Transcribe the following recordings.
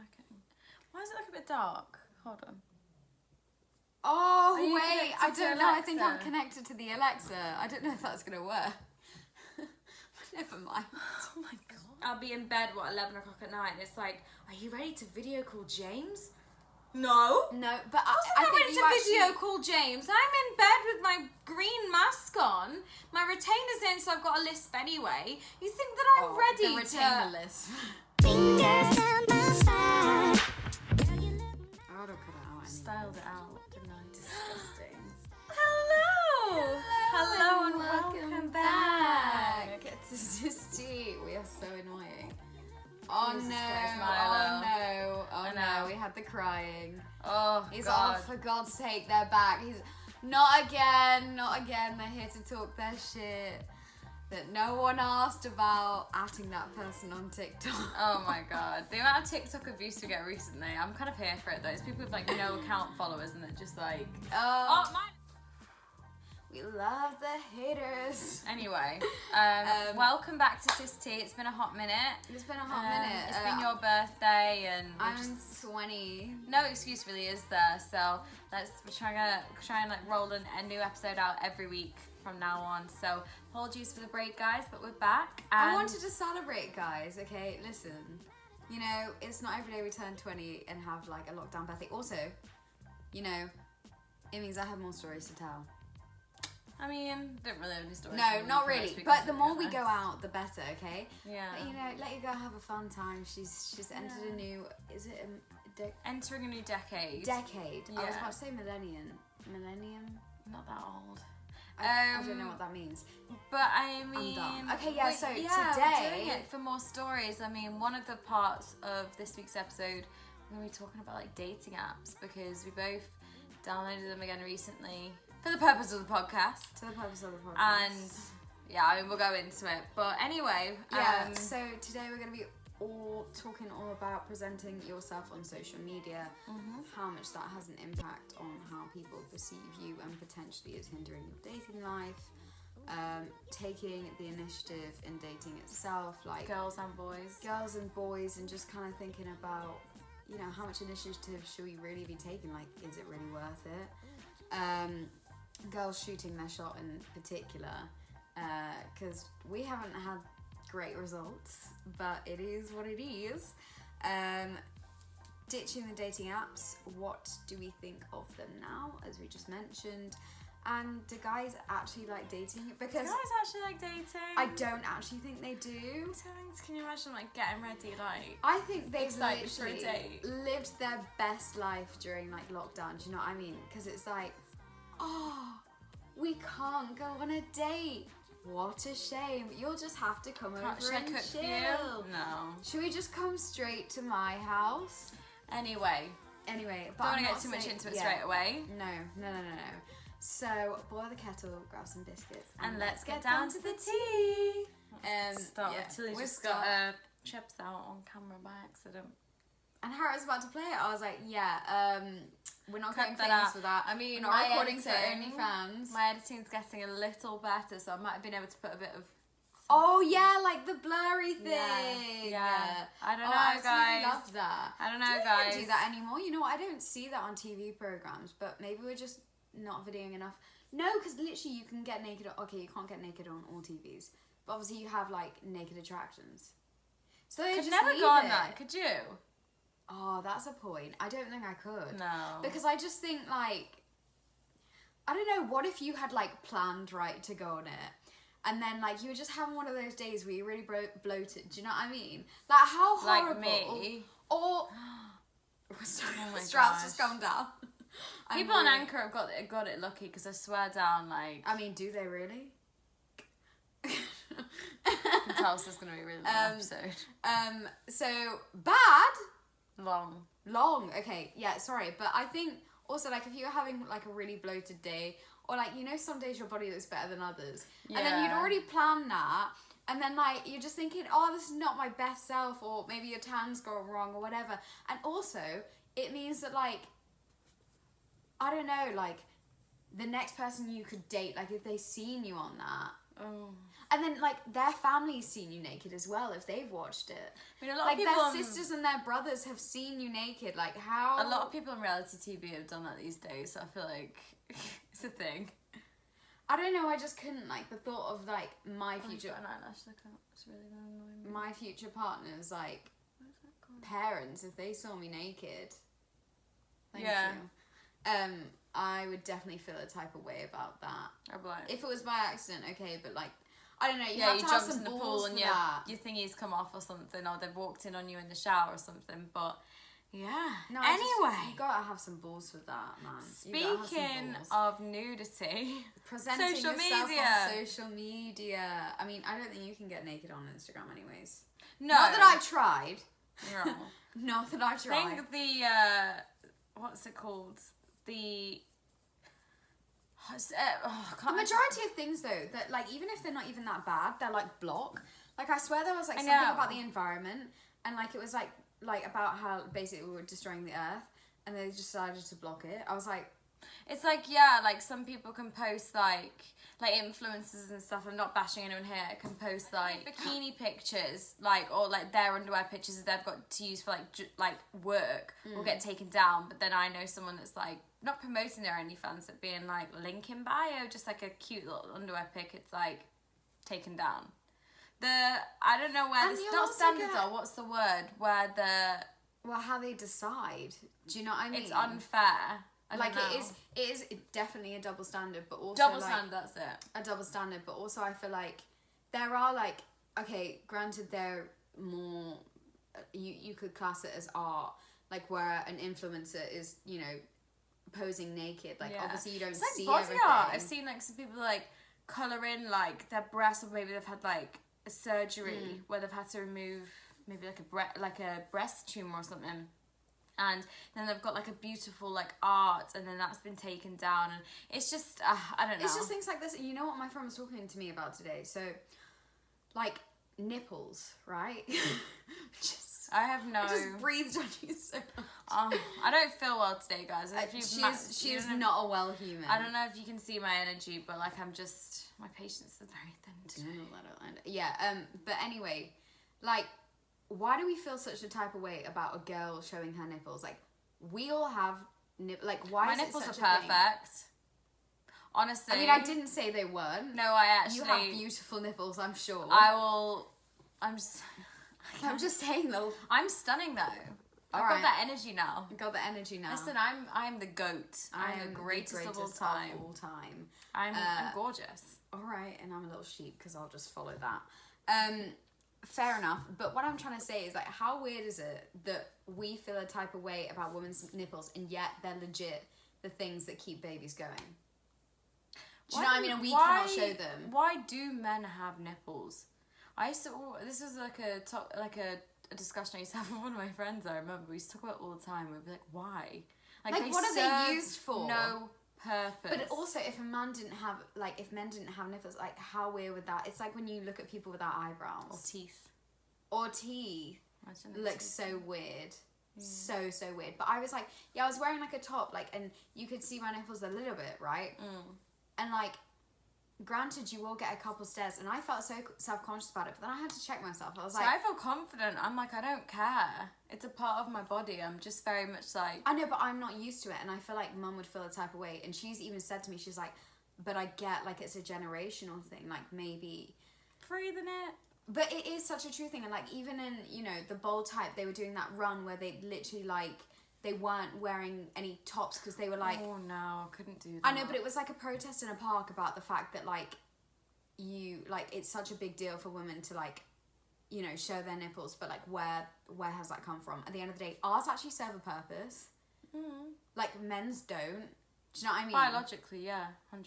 working. Why does it look a bit dark? Hold on. Oh, Are you wait, connected I to don't know. I think I'm Alexa? connected to the Alexa. I don't know if that's going to work. Never mind. Oh my god. I'll be in bed, 11 o'clock at night, and it's like, are you ready to video call James? No. No, but I'm I not think ready you to actually... video call James. I'm in bed with my green mask on, my retainer's in, so I've got a lisp anyway. You think that I'm ready the retainer to... list. Fingers down my spine. I would have cut it out. Styled it out, didn't I? Disgusting. Hello. Hello and welcome back. Jesus no, Christ, oh MYLO. no, oh I no, know. we had the crying. Oh, He's God. off, for God's sake, they're back. He's not again, they're here to talk their shit that no one asked about, atting that person on TikTok. Oh my god. The amount of TikTok abuse we get recently, I'm kind of here for it though. It's people with like no account followers and they're just like, Oh, oh my. we love the haters. Anyway, welcome back to SisTea. It's been a hot minute. It's been a hot minute. It's been your birthday and we're I'm just, 20. no excuse really is there. So we're trying and like roll a new episode out every week from now on. So apologies for the break, guys, but we're back. And I wanted to celebrate, guys. Okay, listen. You know, it's not every day we turn 20 and have like a lockdown birthday. Also, you know, it means I have more stories to tell. I mean, don't really have any stories. No, from not the first really. week but of the the more we year. go out, the better. Okay. Yeah. But, you know, let your girl have a fun time. She's entered a new. Is it a Entering a new decade. decade? I was Yeah. about to say millennium. Millennium. Not that old. I don't know what that means. But I mean, done. Okay, yeah, so we're today- doing it for more stories. I mean, one of the parts of this week's episode, we're going to be talking about like dating apps because we both downloaded them again recently for the purpose of the podcast. To the purpose of the podcast. And yeah, I mean, we'll go into it. But anyway, Yeah, so today we're going to be talking all about presenting yourself on social media, how much that has an impact on how people perceive you and potentially is hindering your dating life, taking the initiative in dating itself, like girls and boys, and just kind of thinking about, you know, how much initiative should we really be taking, like is it really worth it? Girls shooting their shot in particular, because we haven't had great results, but it is what it is. Ditching the dating apps, what do we think of them now, as we just mentioned? And do guys actually like dating? Because guys actually like dating? I don't actually think they do. Can you imagine like getting ready like? I think they've Excited for a literally date. lived their best life during like lockdown. Do you know what I mean? Because it's like, oh, we can't go on a date. What a shame. You'll just have to come over Should I and cook for chill. you? No. Should we just come straight to my house? Anyway, Anyway, but don't I'm want to not get too much saying- into it yeah. straight away. No. So boil the kettle, grab some biscuits, And let's get down to the tea. Start yeah, with Tilly we'll just start. got chips out on camera by accident. And Harriet was about to play it. I was like, yeah, we're not Cut getting that famous out. for that. I mean, we're not my recording for editing- OnlyFans. My editing's getting a little better, so I might have been able to put a bit of. Oh yeah, like the blurry thing. Yeah. I don't know, I absolutely guys. love that. I don't know, do we even guys. do that anymore? You know what? I don't see that on TV programs, but maybe we're just not videoing enough. No, because literally you can get naked. Okay, you can't get naked on all TVs, but obviously you have like naked attractions. So they Could just never leave go on it. that, could you? Oh, that's a point. I don't think I could. No. Because I just think like, I don't know, what if you had like planned right to go on it, and then like you were just having one of those days where you're really bloated. Do you know what I mean? Like how horrible. Like me. Or sorry, Oh my straps gosh. just come down. I'm People on really- Anchor have got it lucky because I swear down, like, I mean, do they really? you can tell this is going to be a really long episode. So bad. Long. Okay, yeah, sorry, but I think also like if you're having like a really bloated day, or like, you know, some days your body looks better than others, and then you'd Yeah. already planned that, and then like you're just thinking, oh, this is not my best self, or maybe your tan's gone wrong or whatever, and also it means that like, I don't know, like the next person you could date, like if they seen you on that, Oh. And then, like, their family's seen you naked as well if they've watched it. I mean, a lot Like, of people, their sisters and their brothers have seen you naked. Like, how... a lot of people on reality TV have done that these days, so I feel like it's a thing. I don't know, I just couldn't, like, the thought of, like, my future... An eyelash look out. It's really annoying me. My future partner's, like, What is that called? parents, if they saw me naked... Thank Yeah. you. I would definitely feel a type of way about that. I'd be like, If it was by accident, okay, but, like, I don't know, you yeah, have you to have jumped some in the balls pool for and that. your thingy's come off or something, or they've walked in on you in the shower or something, but yeah. No, anyway. you gotta have some balls for that, man. You gotta have some Speaking balls. of nudity, Presenting social yourself media. on social media. I mean, I don't think you can get naked on Instagram, anyways. no. Not that I've tried. No. Not that I've I tried. think the, what's it called? The, I The can't majority of things, though, that like even if they're not even that bad, they're like block. Like I swear there was like I something know. about the environment, and like it was like about how basically we were destroying the earth, and they just decided to block it. I was like, It's like, yeah, like some people can post like influencers and stuff. I'm not bashing anyone here. Can post like bikini pictures, like, or like their underwear pictures that they've got to use for like work will get taken down. But then I know someone that's like not promoting their OnlyFans, but being like link in bio, just like a cute little underwear pic. It's like taken down. I don't know where And the you'll not also standards get- are. What's the word? Where well, how they decide. Do you know what I mean? it's unfair. I Like don't know. it is definitely a double standard, but also double like, standard. That's it. a double standard, but also I feel like there are like, okay, granted they're more, you could class it as art, like where an influencer is, you know, posing naked, like Yeah. obviously you don't It's like see body everything. art. I've seen like some people like colour in like their breasts, or maybe they've had like a surgery where they've had to remove maybe like a breast tumour or something. And then they've got like a beautiful like art, and then that's been taken down, and it's just I don't know. It's just things like this. You know what my friend was talking to me about today? So, like nipples, right? I have no. I just breathed on you so much. I don't feel well today, guys. If you've She is you know- not a well human. I don't know if you can see my energy, but like I'm just my patience is very thin today. Yeah. But anyway, like, why do we feel such a type of way about a girl showing her nipples? Like, we all have like, why My is nipples it are such a thing? perfect. Honestly. I mean, I didn't say they weren't. No, I actually. You have beautiful nipples, I'm sure. I'm just. I'm just saying though. I'm stunning though. I've Alright. got that energy now. I got the energy now. Listen, I'm the goat. I'm the greatest of all time. I'm gorgeous. All right, and I'm a little sheep because I'll just follow that. Fair enough. But what I'm trying to say is, like, how weird is it that we feel a type of way about women's nipples, and yet they're legit the things that keep babies going? Do you know what I mean? And we cannot show them. Why do men have nipples? I used to. This was like a discussion I used to have with one of my friends. I remember we used to talk about it all the time. We'd be like, why? Like, they what are serve they used for? No purpose. But also, if men didn't have nipples, like, how weird would that? It's like when you look at people without eyebrows or teeth. or teeth. Imagine those Looks teeth. so weird. So weird. But I was like, yeah, I was wearing like a top, like, and you could see my nipples a little bit, right? And like, granted, you will get a couple stares, and I felt so self-conscious about it, but then I had to check myself. I was So like, I feel confident. I'm like, I don't care. It's a part of my body. I'm just very much like. I know, but I'm not used to it, and I feel like mum would feel a type of way. And she's even said to me, she's like, but I get, like, it's a generational thing, like, maybe. Breathing it. But it is such a true thing, and like, even in, you know, the Bold Type, they were doing that run where they literally, like, they weren't wearing any tops because they were like, Oh no, I couldn't do that. I know, but it was like a protest in a park about the fact that, like, it's such a big deal for women to, like, you know, show their nipples, but like, where has that come from? At the end of the day, ours actually serve a purpose. Like, men's don't. Do you know what I mean? Biologically, yeah, 100%.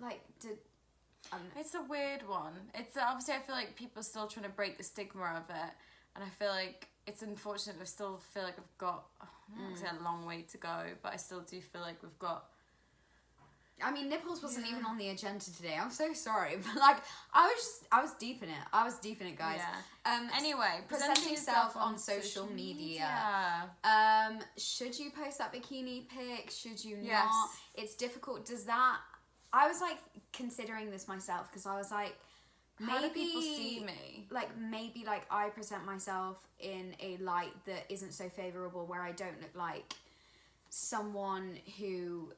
Like, I don't know. It's a weird one. It's obviously, I feel like people are still trying to break the stigma of it, and I feel like it's unfortunate. I still feel like we've got, I'm not gonna say a long way to go, but I still do feel like we've got. I mean, nipples wasn't even on the agenda today. I'm so sorry, but like, I was deep in it. I was deep in it, guys. Yeah. Anyway, presenting yourself on social media. Should you post that bikini pic? Should you Yes. not? It's difficult. Does that? I was like considering this myself because I was like, How do people see me? Maybe I present myself in a light that isn't so favorable, where I don't look like someone who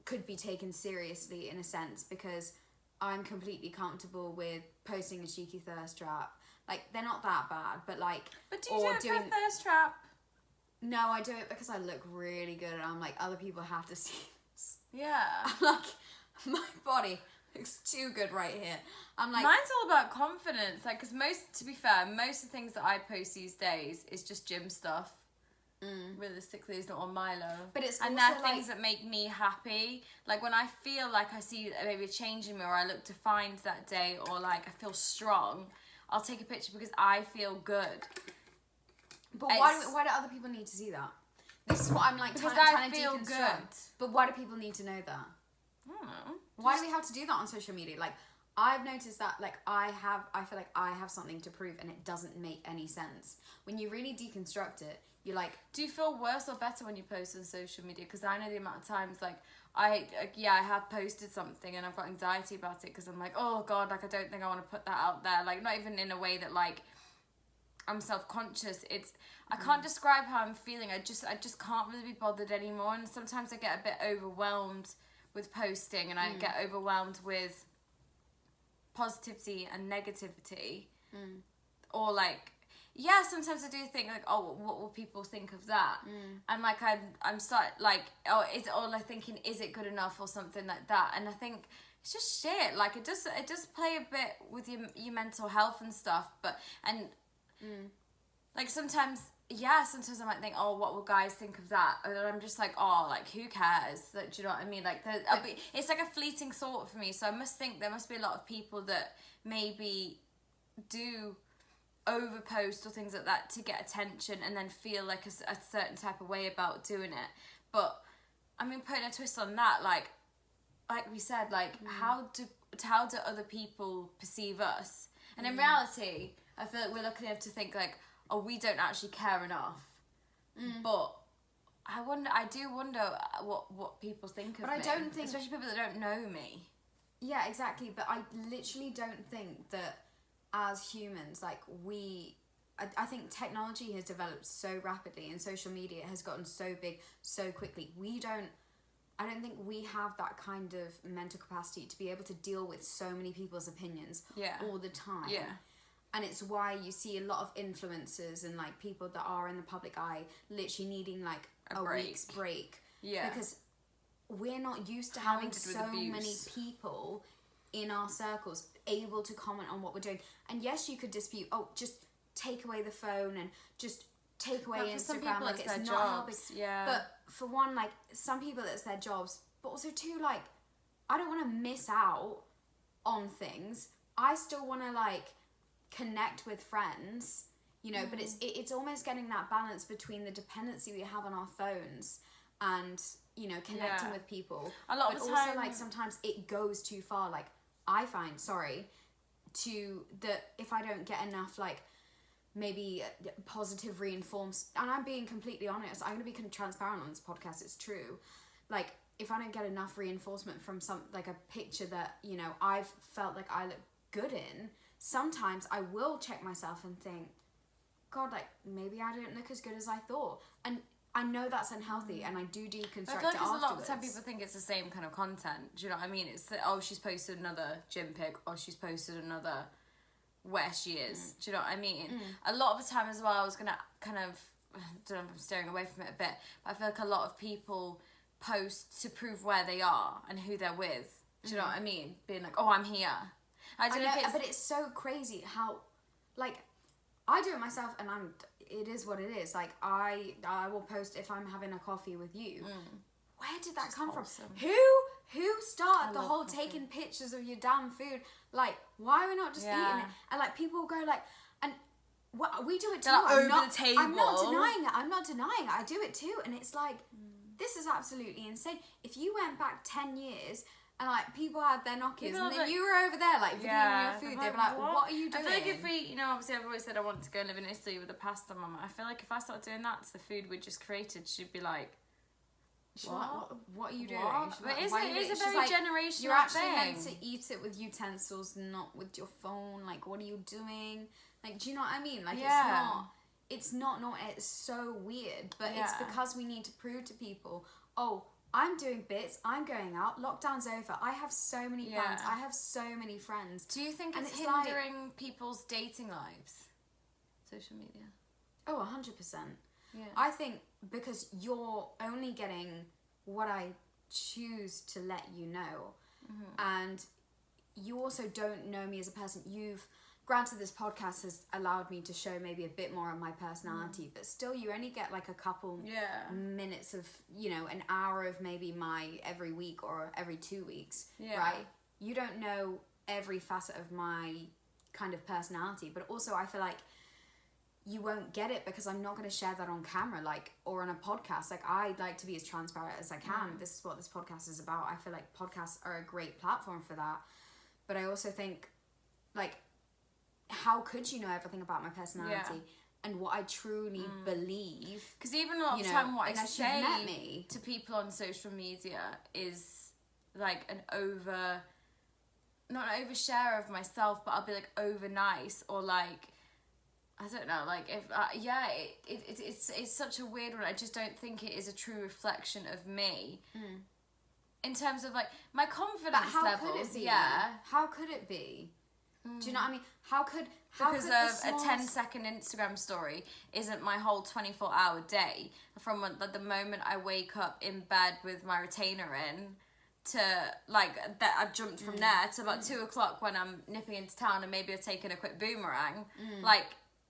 could be taken seriously in a sense, because I'm completely comfortable with posting a cheeky thirst trap. Like, they're not that bad, but like... But do you do it for a thirst trap? No, I do it because I look really good, and I'm like, other people have to see this. Yeah. I'm like, my body looks too good right here. I'm like... Mine's all about confidence. Like, because to be fair, most of the things that I post these days is just gym stuff. Realistically, it's not on MYLO. But it's and also they're things that make me happy. Like, when I feel like I see maybe a change in me, or I look defined that day, or like I feel strong, I'll take a picture because I feel good. But why do other people need to see that? This is what I'm like trying to deconstruct. Good. But why do people need to know that? I don't know. Why do we have to do that on social media? Like, I've noticed that, like, I feel like I have something to prove, and it doesn't make any sense. When you really deconstruct it, you're like... Do you feel worse or better when you post on social media? Because I know the amount of times, like, I have posted something and I've got anxiety about it because I'm like, oh God, like, I don't think I want to put that out there. Like, not even in a way that, like, I'm self-conscious. I can't describe how I'm feeling. I just can't really be bothered anymore. And sometimes I get a bit overwhelmed with posting, and I get overwhelmed with positivity and negativity. Or like, yeah, sometimes I do think like, oh, what will people think of that? And like I'm like, oh, I'm thinking, is it good enough or something like that? And I think it's just shit. Like, it does play a bit with your mental health and stuff. Like, sometimes I might think, oh, what will guys think of that? And then I'm just like, oh, like, who cares? Like, do you know what I mean? Like, it's like a fleeting thought for me. So I must think there must be a lot of people that maybe do overpost or things like that to get attention, and then feel like a certain type of way about doing it. But I mean, putting a twist on that, like we said, like, how do other people perceive us? And in reality, I feel like we're lucky enough to think like, oh, we don't actually care enough. But I do wonder what people think of me. But I don't think... Especially people that don't know me. Yeah, exactly. But I literally don't think that as humans, like, I think technology has developed so rapidly, and social media has gotten so big so quickly. I don't think we have that kind of mental capacity to be able to deal with so many people's opinions all the time. Yeah. And it's why you see a lot of influencers and like people that are in the public eye literally needing like a week's break. Yeah. Because we're not used to having so many people in our circles able to comment on what we're doing. And yes, you could dispute, oh, just take away the phone and just take away Instagram. Some people, like, it's not their helping. jobs. Yeah. But for one, like, some people it's their jobs, but also two, like, I don't want to miss out on things. I still want to like connect with friends, you know, but it's almost getting that balance between the dependency we have on our phones and, you know, connecting with people. A lot of the time, also, like, sometimes it goes too far. Like, I find, that if I don't get enough, like, maybe positive reinforcement, and I'm being completely honest, I'm going to be transparent on this podcast, it's true. Like, if I don't get enough reinforcement from like a picture that, you know, I've felt like I look good in, sometimes I will check myself and think, God, like, maybe I don't look as good as I thought. And I know that's unhealthy, and I do deconstruct it afterwards. A lot of the time people think it's the same kind of content. Do you know what I mean? It's that, oh, she's posted another gym pic, or she's posted another where she is. Do you know what I mean? A lot of the time as well, I was going to kind of, I don't know if I'm steering away from it a bit, but I feel like a lot of people post to prove where they are and who they're with. Do you know what I mean? Being like, oh, I'm here. I don't know if it's... But it's so crazy how, like, I do it myself, and it is what it is. Like, I will post if I'm having a coffee with you. Where did that come from? Who started the whole taking pictures of your damn food? Like, why are we not just eating it? And like, people go like, and we do it too. Like, over the table. I'm not denying it. I do it too, and it's like, this is absolutely insane. If you went back 10 years. And like, people had their Nokias, and then like, you were over there like videoing your food. They'd be like, what are you doing? I feel like if we, you know, obviously I've always said I want to go live in Italy with a pasta mama. I feel like if I started doing that to the food we just created, she'd be like, She's like, what are you doing? What? She's But like, it's "Why a- are you it's a doing-" very She's like, generational You're actually thing. meant to eat it with utensils, not with your phone. Like, what are you doing? Like, do you know what I mean? Like, Yeah. it's not, it's so weird. But it's Yeah. because we need to prove to people, oh, I'm doing bits, I'm going out, lockdown's over, I have so many plans, Yeah. I have so many friends. Do you think And it's it's like- hindering people's dating lives? Social media. Oh, 100%. Yeah. I think because you're only getting what I choose to let you know, and you also don't know me as a person. Granted, this podcast has allowed me to show maybe a bit more of my personality, but still, you only get like a couple Yeah. minutes of, an hour of maybe my every week or every 2 weeks, Yeah. right? You don't know every facet of my kind of personality, but also I feel like you won't get it because I'm not going to share that on camera, or on a podcast. Like, I like to be as transparent as I can. This is what this podcast is about. I feel like podcasts are a great platform for that. But I also think, how could you know everything about my personality and what I truly believe? Because even a lot of You know, time, what I unless you've met say me. to people on social media is like not an overshare of myself, but I'll be like over nice, or like, I don't know, like if it's such a weird one. I just don't think it is a true reflection of me. In terms of like my confidence But how levels, could it be? yeah. How could it be? Do you know what I mean? Because could of the a smallest- 10-second Instagram story isn't my whole 24-hour day. From the moment I wake up in bed with my retainer in, to like that I've jumped from there to about 2 o'clock when I'm nipping into town and maybe I've taken a quick boomerang. Like,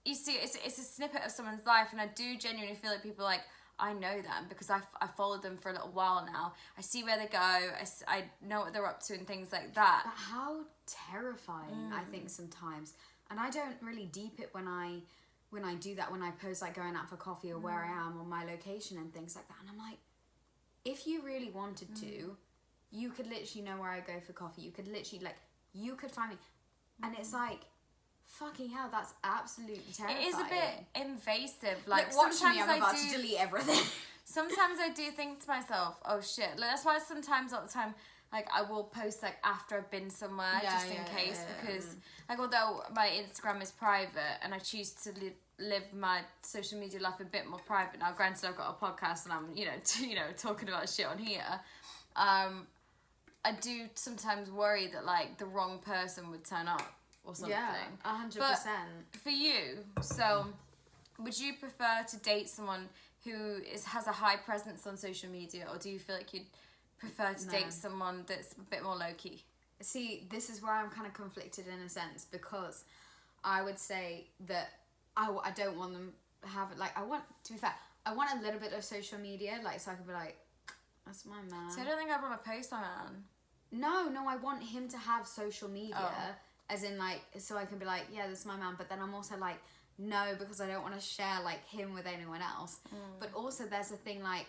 you see, it's a snippet of someone's life, and I do genuinely feel like people like, I know them because I followed them for a little while now. I see where they go. I know what they're up to and things like that. But how terrifying, I think, sometimes. And I don't really deep it when I do that, when I post like going out for coffee or where I am or my location and things like that. And I'm like, if you really wanted to, you could literally know where I go for coffee. You could literally, you could find me. And it's like, fucking hell, that's absolutely terrifying. It is a bit invasive. Like, watch sometimes me, I'm about to delete everything. Sometimes I do think to myself, oh shit. Like, that's why sometimes all the time, like, I will post like after I've been somewhere, just in case, because like, although my Instagram is private and I choose to live my social media life a bit more private now. Granted, I've got a podcast and I'm talking about shit on here. I do sometimes worry that like the wrong person would turn up or something. Yeah, 100%. But for you, so would you prefer to date someone who has a high presence on social media, or do you feel like you'd prefer to date someone that's a bit more low-key? See, this is where I'm kind of conflicted in a sense, because I would say that I don't want them to have it. Like, to be fair, I want a little bit of social media, like, so I can be like, that's my man. So I don't think I'd want to post my man. No, I want him to have social media, as in, like, so I can be like, yeah, this is my man, but then I'm also like, no, because I don't want to share, like, him with anyone else. But also there's a thing, like,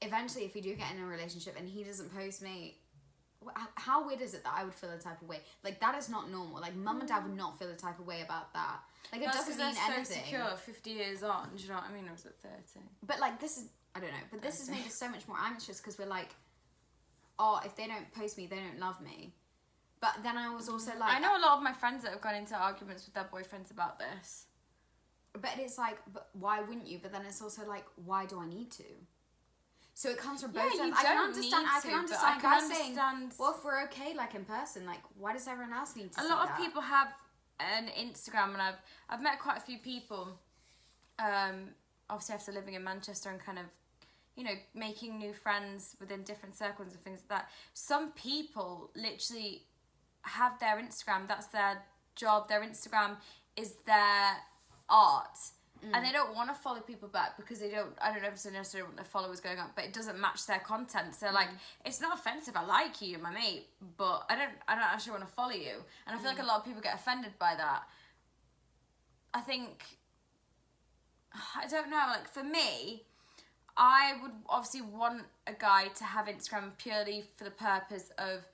eventually if we do get in a relationship and he doesn't post me, how weird is it that I would feel a type of way? Like, that is not normal. Like, mum and dad would not feel a type of way about that. Like, it doesn't mean anything. So secure 50 years on, do you know what I mean? Or was it 30? But, like, this is, I don't know, but this has made us so much more anxious, because we're like, oh, if they don't post me, they don't love me. But then I was also like, I know a lot of my friends that have gone into arguments with their boyfriends about this. but it's like, but why wouldn't you? But then it's also like, why do I need to? So it comes from both Yeah, sides. you I can don't understand. need I to, can but understand I can guys saying, understand- well, if we're okay, like, in person, like, why does everyone else need to? A see lot of that? people have an Instagram, and I've met quite a few people. Obviously, after living in Manchester and kind of, making new friends within different circles and things like that. Some people literally have their Instagram. That's their job. Their Instagram is their art. And they don't want to follow people back because I don't necessarily want their followers going up, but it doesn't match their content. So like, it's not offensive. I like you, my mate, but I don't actually want to follow you. And I feel like a lot of people get offended by that. I think, I don't know, like for me, I would obviously want a guy to have Instagram purely for the purpose of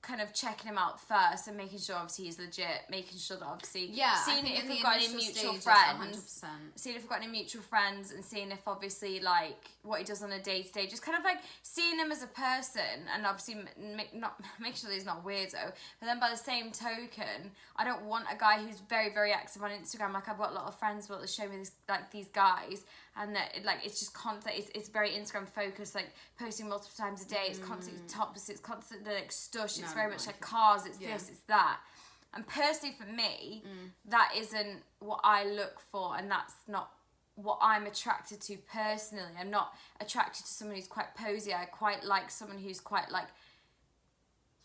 kind of checking him out first and making sure obviously he's legit, making sure that obviously seeing I think if in we've the got any initial mutual stages, friends, 100%. seeing if we've got any mutual friends, and seeing if obviously like what he does on a day-to-day, just kind of like seeing him as a person, and obviously not make sure that he's not a weirdo. But then by the same token, I don't want a guy who's very, very active on Instagram. Like, I've got a lot of friends that show me this, like, these guys, and that it's just constant. It's very Instagram focused, like posting multiple times a day. It's constant tops. It's constant like stush. It's very much like cars. It's this. It's that. And personally, for me, that isn't what I look for, and that's not what I'm attracted to personally. I'm not attracted to someone who's quite posy. I quite like someone who's quite like,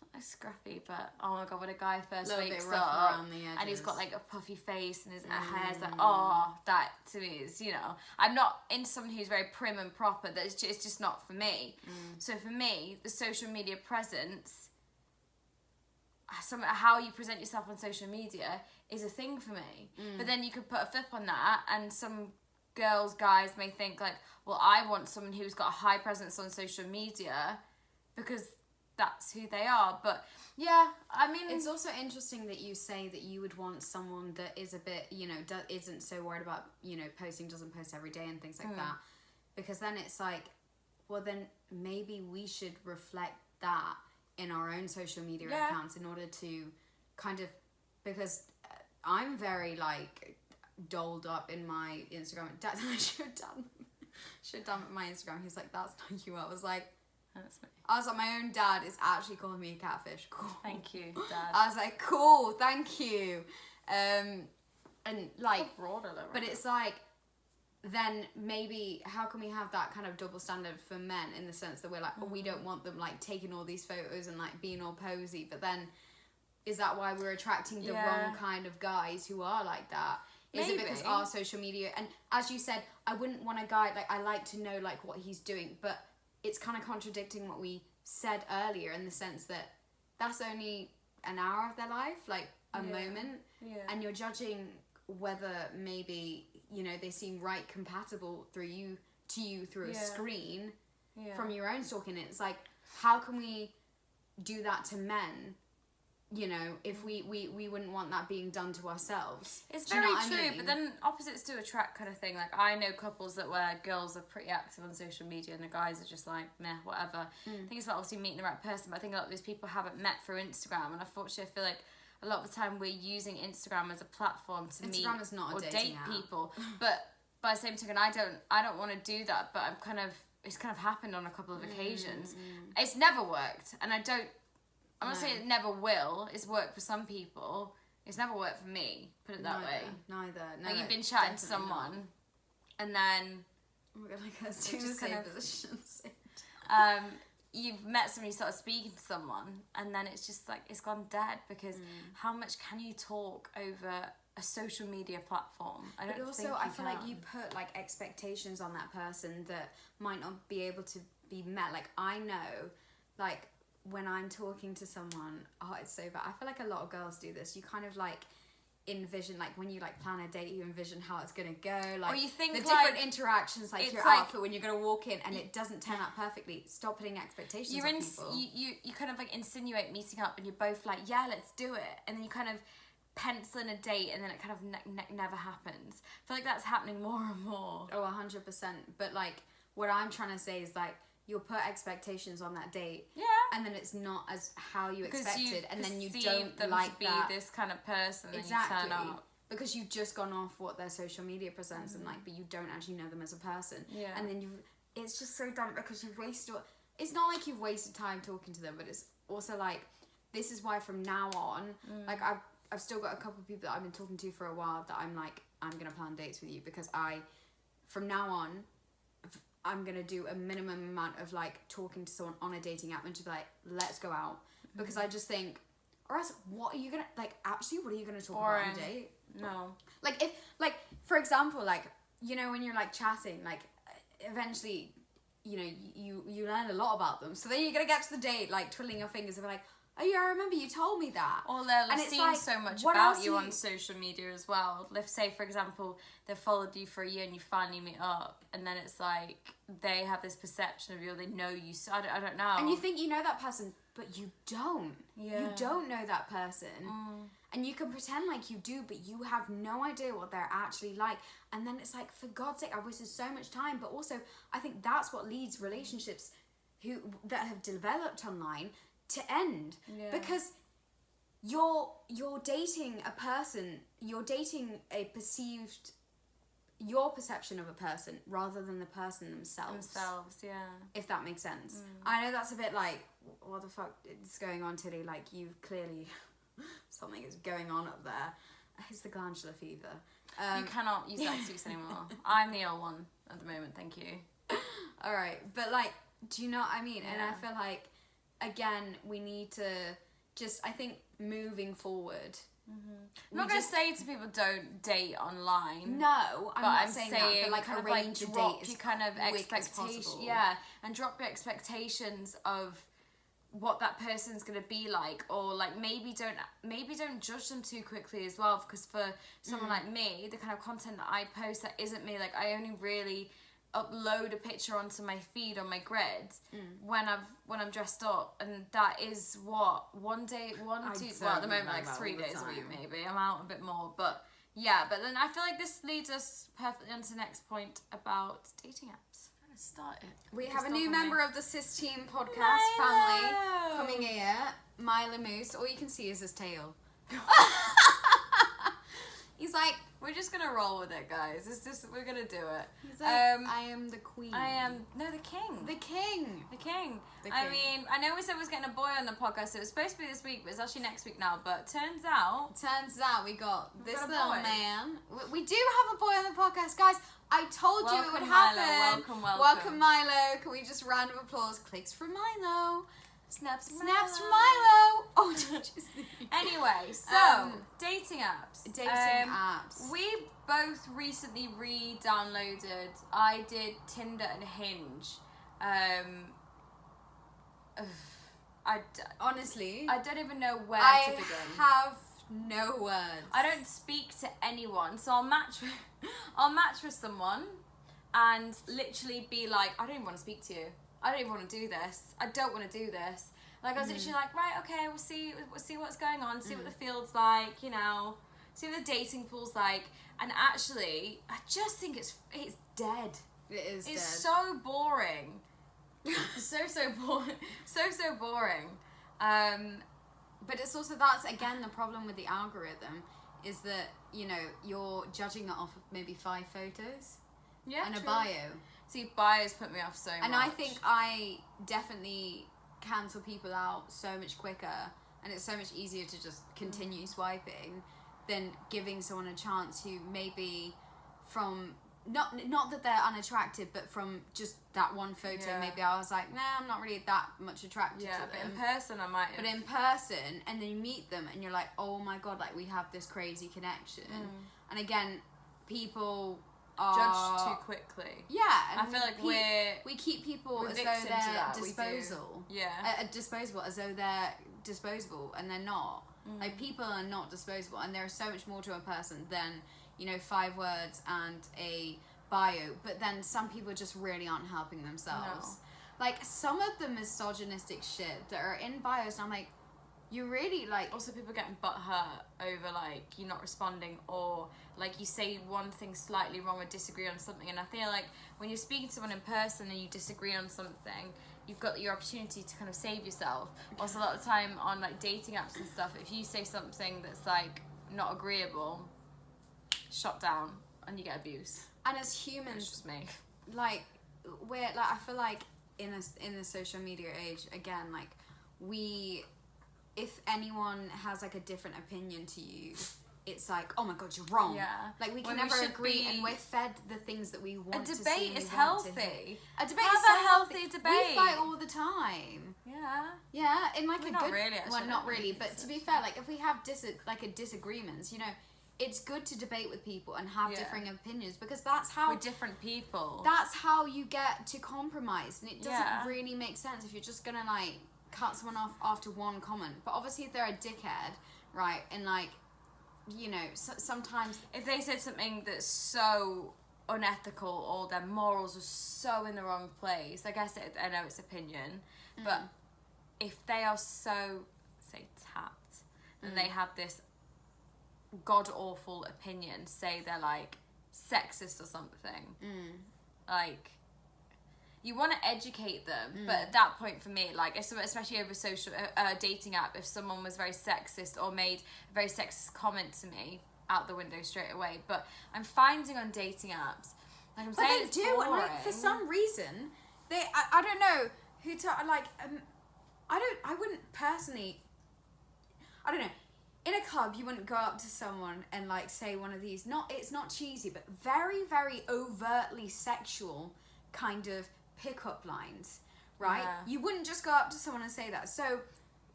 not like scruffy, but oh my god, when a guy first wakes up and he's got like a puffy face and his hair's like, oh, that to me is, you know, I'm not into someone who's very prim and proper. It's just not for me. So for me, the social media presence, how you present yourself on social media is a thing for me. But then you could put a flip on that, and some guys may think like, well, I want someone who's got a high presence on social media because that's who they are. But yeah, I mean, it's also interesting that you say that you would want someone that is a bit, you know, isn't so worried about, you know, doesn't post every day and things like that, because then it's like, well, then maybe we should reflect that in our own social media accounts in order to kind of, because I'm very like dolled up in my Instagram. Dad, I should have done with my Instagram. He's like, that's not you. I was like, that's me. I was like, my own dad is actually calling me a catfish. Cool. Thank you, Dad. I was like, cool, thank you. And like, but it's like, then maybe how can we have that kind of double standard for men, in the sense that we're like, oh, we don't want them like taking all these photos and like being all posy, but then is that why we're attracting the wrong kind of guys who are like that? Is it because our social media, and as you said, I wouldn't want a guy, like, I like to know like what he's doing, but it's kind of contradicting what we said earlier, in the sense that that's only an hour of their life, like a moment, and you're judging whether maybe, you know, they seem right compatible through a screen from your own stalking. It's like, how can we do that to men? You know, if we wouldn't want that being done to ourselves. It's very true, but then opposites do attract kind of thing. Like, I know couples that where girls are pretty active on social media and the guys are just like, meh, whatever. I think it's about obviously meeting the right person, but I think a lot of these people haven't met through Instagram, and unfortunately I feel like a lot of the time we're using Instagram as a platform to meet or date people. But by the same token, I don't want to do that, but it's kind of happened on a couple of occasions. It's never worked, and I'm not saying it never will. It's worked for some people. It's never worked for me. Put it that way. Neither. No, like, you've been chatting to someone, and then oh my god, like, that's two same positions. You've met someone, you started speaking to someone, and then it's just like it's gone dead, because how much can you talk over a social media platform? I feel like you put like expectations on that person that might not be able to be met. Like, I know, like, when I'm talking to someone, oh, it's so bad. I feel like a lot of girls do this. You kind of like envision, like, when you like plan a date, you envision how it's gonna go, like, or you think the different interactions, like your outfit when you're gonna walk in and it doesn't turn out perfectly. Stop putting expectations on people. You kind of like insinuate meeting up, and you're both like, yeah, let's do it, and then you kind of pencil in a date, and then it kind of never happens. I feel like that's happening more and more. Oh, 100%. But like, what I'm trying to say is like, you'll put expectations on that date, and then it's not as how you expected, and then you don't them like to be that this kind of person. Exactly. And you turn up because you've just gone off what their social media presents, and like, but you don't actually know them as a person. Yeah. And then it's just so dumb, because you've wasted. It's not like you've wasted time talking to them, but it's also like, this is why from now on, like, I've still got a couple of people that I've been talking to for a while that I'm like, I'm gonna plan dates with you, because from now on, I'm gonna do a minimum amount of like talking to someone on a dating app, and to be like, let's go out, because I just think, or else, what are you gonna talk about on a date? No. Like, if, like, for example, like, you know, when you're like chatting, like, eventually, you know, you learn a lot about them. So then you're gonna get to the date like twiddling your fingers and be like, oh yeah, I remember you told me that. Or they'll have seen like, so much about you on social media as well. Let's say, for example, they've followed you for a year and you finally meet up, and then it's like they have this perception of you, or they know you. So I don't know. And you think you know that person but you don't. Yeah. You don't know that person. And you can pretend like you do, but you have no idea what they're actually like. And then it's like, for God's sake, I wasted so much time. But also, I think that's what leads relationships that have developed online to end. Yeah. Because you're dating a person, you're dating your perception of a person rather than the person themselves. Yeah. If that makes sense. I know that's a bit like, what the fuck is going on, Tilly? Like, you've clearly, something is going on up there. It's the glandular fever. You cannot use that excuse anymore. I'm the ill one at the moment, thank you. Alright, but like, do you know what I mean? And I Yeah. feel like, again, we need to just, I think, moving forward. I'm not going to say to people don't date online. No, I'm but not I'm saying saying that, but like kind of arrange like a drop date as your kind of quick as expectation, possible. yeah, and drop your expectations of what that person's gonna be like, or like maybe don't judge them too quickly as well, because for someone like me, the kind of content that I post that isn't me, like I only really upload a picture onto my feed on my grid when I'm dressed up, and that is what one day, well at the moment like 3 days a week maybe. I'm out a bit more, but yeah. But then I feel like this leads us perfectly onto the next point about dating apps. Let's start it. We have a new member of the SisTea podcast family coming here, MYLO Moose. All you can see is his tail. He's like, we're just gonna roll with it, guys. It's just, we're gonna do it. he's like, I am the queen. The king. The king. The king. The I king. mean, I know we said we was getting a boy on the podcast. It was supposed to be this week, but it's actually next week now. But turns out we got this got a little boy. man. We do have a boy on the podcast, guys. I told you it would Welcome, happen. Milo. Welcome, Milo. Can we just round of applause? Clicks for Milo. snaps Snaps from Milo. Oh, did you see? Anyway, so dating apps. Dating apps. We both recently re-downloaded. I did Tinder and Hinge. Honestly, I don't even know where I to begin. have no words. I don't speak to anyone, so I'll match with someone and literally be like, I don't even want to speak to you. I don't even want to do this. I don't want to do this. Like I was literally like, right, okay, we'll see what's going on, see what the field's like, you know, see what the dating pool's like. And actually, I just think it's dead. It is It's dead. so boring. so boring. So boring. But it's also, that's again the problem with the algorithm, is that, you know, you're judging it off of maybe 5 photos Yeah. and true. a bio. See, bios put me off so much. And I think I definitely cancel people out so much quicker, and it's so much easier to just continue swiping than giving someone a chance who maybe from not that they're unattractive, but from just that one photo, Yeah. maybe I was like, nah, I'm not really that much attracted Yeah, to but them. in person I might have. But in person, and then you meet them, and you're like, oh my god, like we have this crazy connection. And again, people are judged too quickly. Yeah, and I feel like we keep people we're as though victim to they're that, we do. disposable. Yeah. Disposable, as though they're disposable, and they're not. Like, people are not disposable, and there is so much more to a person than, you know, 5 words and a bio. But then some people just really aren't helping themselves. Like, some of the misogynistic shit that are in bios, and I'm like, you really, like... Also, people getting butthurt over, like, you not responding, or, like, you say one thing slightly wrong or disagree on something. And I feel like when you're speaking to someone in person and you disagree on something, you've got your opportunity to kind of save yourself. Also, a lot of the time on, like, dating apps and stuff, if you say something that's, like, not agreeable, shot down, and you get abuse. And as It's humans, just me. like, we're, like, I feel like in the social media age, again, like, if anyone has, like, a different opinion to you, it's like, oh my god, you're wrong. Yeah. Like, we can When we never should agree, be- and we're fed the things that we want A to see. debate and is we want to healthy. hear. A debate Have is so a healthy debate. We fight all the time. Yeah. Yeah, in like Well, a not good... really, actually. Well, I not don't really, think but it's to be fair, like, if we have disagreements, you know, it's good to debate with people and have Yeah. differing opinions, because that's how... We're different people. That's how you get to compromise, and it doesn't Yeah. really make sense if you're just gonna, like, cut someone off after one comment. But obviously if they're a dickhead, right, and, like, you know, sometimes... If they said something that's so unethical or their morals are so in the wrong place, I guess I know it's opinion, but if they are so, say, tapped, and they have this god-awful opinion, say they're, like, sexist or something, like, you want to educate them, but at that point for me, like, if someone, especially over social dating app, if someone was very sexist or made a very sexist comment to me, out the window straight away. But I'm finding on dating apps, like I'm But saying, they it's do, and boring. like for some reason, I don't know who to like. I wouldn't personally. I don't know. In a club, you wouldn't go up to someone and like say one of these. It's not cheesy, but very, very overtly sexual kind of pickup lines, right? Yeah. You wouldn't just go up to someone and say that. So,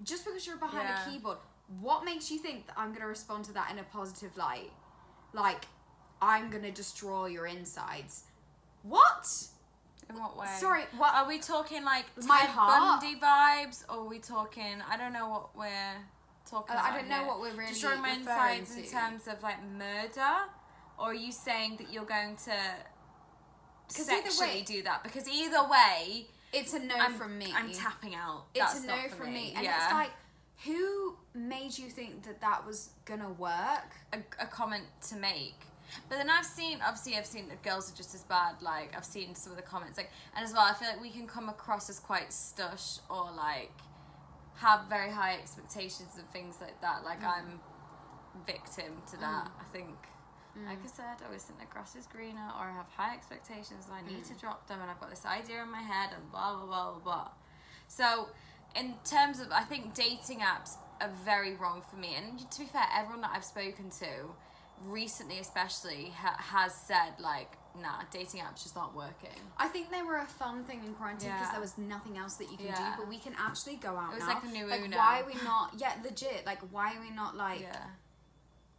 just because you're behind a keyboard, what makes you think that I'm going to respond to that in a positive light? Like, I'm going to destroy your insides. What? In what way? Sorry, what? Are we talking like My Ted heart? Bundy vibes, or are we talking? I don't know what we're talking about. I don't know here. what we're really destroying my referring insides in to. terms of like murder, or are you saying that you're going to 'Cause either sexually way- do that? Because either way, It's a no from me. I'm tapping out. It's That's a no not for from me. And yeah. it's like, who made you think that that was going to work? a comment to make. But then I've seen that girls are just as bad. Like, I've seen some of the comments, like, and as well, I feel like we can come across as quite stush or like have very high expectations and things like that. Like, I'm victim to that. I think, like I said, I always think the grass is greener, or I have high expectations and I need to drop them, and I've got this idea in my head and blah blah blah blah blah. So, in terms of, I think dating apps are very wrong for me. And to be fair, everyone that I've spoken to recently especially has said like, nah, dating apps just aren't working. I think they were a fun thing in quarantine because Yeah. there was nothing else that you can do, Yeah. but we can actually go out It was now. like the new like, Uno. why are we not, legit, like, why are we not, like,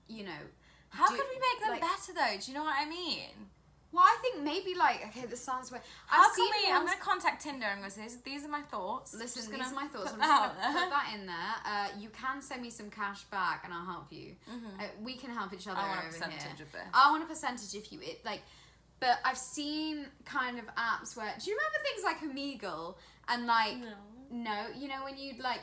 you know... How could we make them like, better though? Do you know what I mean? Well, I think maybe, like, okay, this sounds weird. How I've can seen we? I'm ones- going to contact Tinder and go, these are my thoughts. Listen, Just these gonna are my thoughts. I'm put just that going out to there. put that in there. You can send me some cash back and I'll help you. We can help each other I want a over percentage here. of this. I want a percentage if you... But I've seen kind of apps where... Do you remember things like Omegle? And, like... No. You know, when you'd, like...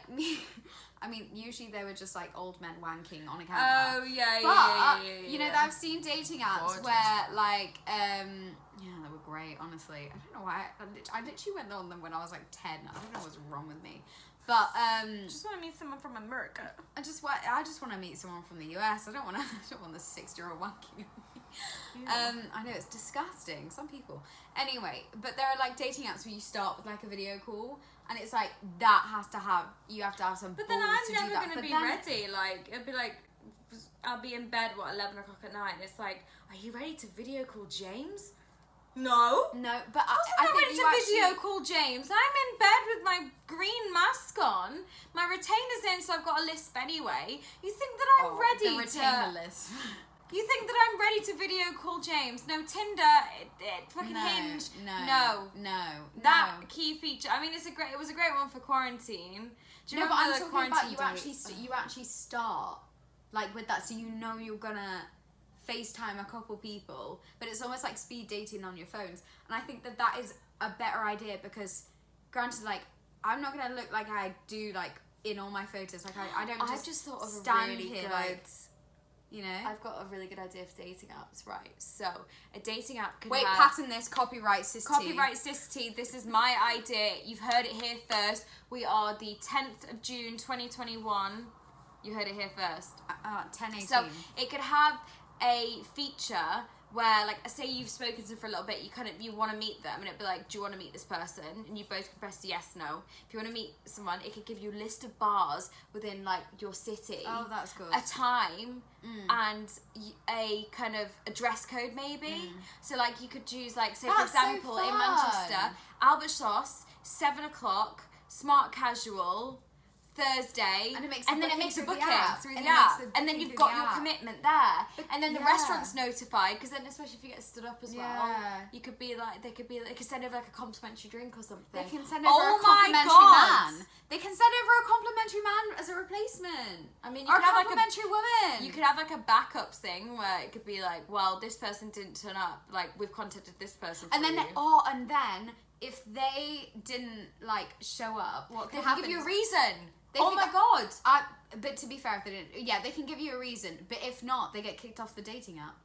I mean, usually they were just, like, old men wanking on a camera. Oh, yeah, But, you know, I've seen dating apps Gorgeous. where, like, yeah, they were great, honestly. I don't know why. I literally went on them when I was, like, 10. I don't know what's wrong with me. But, Just want to meet someone from America. I just want to meet someone from the US. I don't want this 6-year-old wanking. I know, it's disgusting. Some people. Anyway, but there are, like, dating apps where you start with, like, a video call. And it's like, you have to have some But then balls I'm to do never that. going to But be then- ready. Like, it'd be like, I'll be in bed, 11 o'clock at night. And it's like, are you ready to video call James? No. No, but I'm I not think ready you to actually... video call James. I'm in bed with my green mask on, my retainer's in, so I've got a lisp anyway. You think that I'm ready the retainer to... list. You think that I'm ready to video call James? No, Tinder, fucking Hinge. No. That key feature. I mean, it was a great one for quarantine. Do you No, but remember I'm the talking about quarantine you actually start like with that, so you know you're gonna FaceTime a couple people, but it's almost like speed dating on your phones. And I think that is a better idea because, granted, like I'm not gonna look like I do like in all my photos. Like I don't I've just, just thought of stand a really here good... like, you know. I've got a really good idea for dating apps, right? So, a dating app can Wait, have... patent this, copyright SisTea. Copyright SisTea, this is my idea. You've heard it here first. We are the 10th of June 2021. You heard it here first. 10/18. So it could have a feature where, like, say you've spoken to them for a little bit, you want to meet them, and it'd be like, do you want to meet this person? And you both can press yes, no. If you want to meet someone, it could give you a list of bars within, like, your city. Oh, that's good. A time and a kind of a dress code, maybe. So, like, you could choose, like, say, That's for so example, in fun. Manchester, Albert Schloss, 7 o'clock, smart casual, Thursday, And it makes a then it booking makes a through the booking app. through And the it makes app, the and then booking you've through got the your app. commitment there, and then the yeah. restaurant's notified because then, especially if you get stood up as well, Yeah. you could be like, they could send over like a complimentary drink or something. They can send over Oh a my complimentary God. man. They can send over a complimentary man as a replacement. I mean, you Or could a have like complimentary woman. you could have like a backup thing where it could be like, well, this person didn't turn up, like we've contacted this person, and for then you. and then if they didn't like show up, what They could can happen? give you a is- reason. They Oh can my go- god. But to be fair, if they didn't, yeah, they can give you a reason. But if not, they get kicked off the dating app.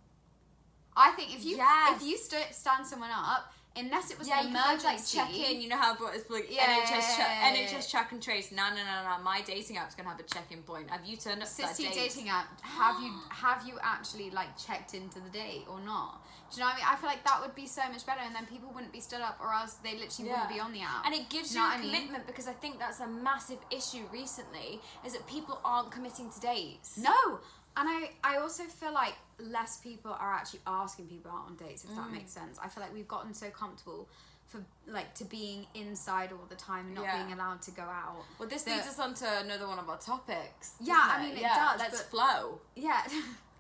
I think if you Yes. stand someone up, unless it was Yeah, an you can emergency, like check in. You know how it's like Yeah. NHS track and trace. No. My dating app's gonna have a check-in point. Have you turned up for that SisTea date? dating app, have you actually like checked into the date or not? Do you know what I mean? I feel like that would be so much better, and then people wouldn't be stood up, or else they literally wouldn't be on the app. And it gives Do you know a what I mean? commitment, because I think that's a massive issue recently, is that people aren't committing to dates. No, and I also feel like less people are actually asking people out on dates, if that makes sense. I feel like we've gotten so comfortable to being inside all the time and not Yeah. being allowed to go out. Well, this that- leads us on to another one of our topics. Yeah, doesn't I mean, it does, Let's but- flow. Yeah.